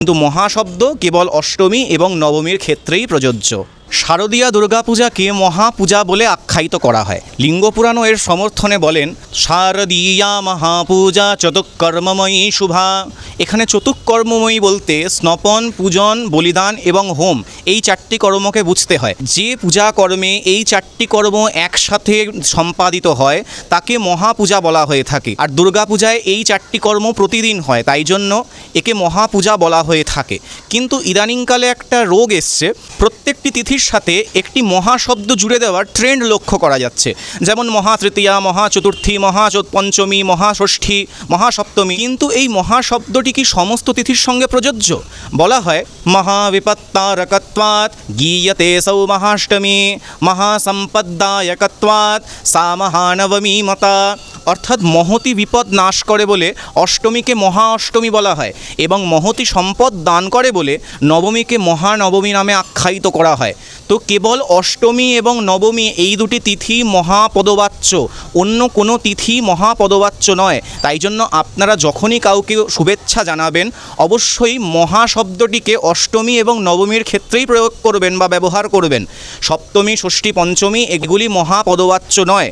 কিন্তু মহাশব্দ কেবল অষ্টমী এবং নবমীর ক্ষেত্রেই প্রযোজ্য। শারদীয়া দুর্গাপূজাকে মহাপূজা বলে আখ্যায়িত করা হয়। লিঙ্গপুরাণও এর সমর্থনে বলেন, শারদীয়া মহাপূজা চতুষ্কর্মময়ী শুভা। এখানে চতুষ্কর্মময়ী বলতে স্নপন, পূজন, বলিদান এবং হোম এই চারটি কর্মকে বুঝতে হয়। যে পূজা কর্মে এই চারটি কর্ম একসাথে সম্পাদিত হয় তাকে মহাপূজা বলা হয়ে থাকে। আর দুর্গাপূজায় এই চারটি কর্ম প্রতিদিন হয়, তাই জন্য একে মহাপূজা বলা হয়ে থাকে। কিন্তু ইদানিংকালে একটা রোগ এসছে, প্রত্যেকটি তিথির সাথে একটি মহা শব্দ জুড়ে দেওয়ার ট্রেন্ড লক্ষ্য করা যাচ্ছে। যেমন মহাতৃতীয়া, মহাচতুর্থী, মহাপঞ্চমী, মহাষষ্ঠী, মহাসপ্তমী। কিন্তু এই মহা শব্দটি কি সমস্ত তিথির সঙ্গে প্রযোজ্য? বলা হয় মহাবিপত্তারকত্বাৎ গীয়তে সৌ মহাষ্টমী, মহাসম্পদ্দায়কত্বাৎ সা মহানবমী মতা। অর্থাৎ মহতি বিপদ নাশ করে বলে অষ্টমীকে মহা অষ্টমী বলা হয় এবং মহতি সম্পদ দান করে বলে নবমীকে মহানবমী নামে আখ্যায়িত করা হয়। তো কেবল অষ্টমী এবং নবমী এই দুটি তিথি মহাপদবাচ্য, অন্য কোনো তিথি মহাপদবাচ্য নয়। তাই জন্য আপনারা যখনই কাউকে শুভেচ্ছা জানাবেন অবশ্যই মহা শব্দটিকে অষ্টমী এবং নবমীর ক্ষেত্রেই প্রয়োগ করবেন বা ব্যবহার করবেন। সপ্তমী, ষষ্ঠী, পঞ্চমী এগুলি মহাপদবাচ্য নয়।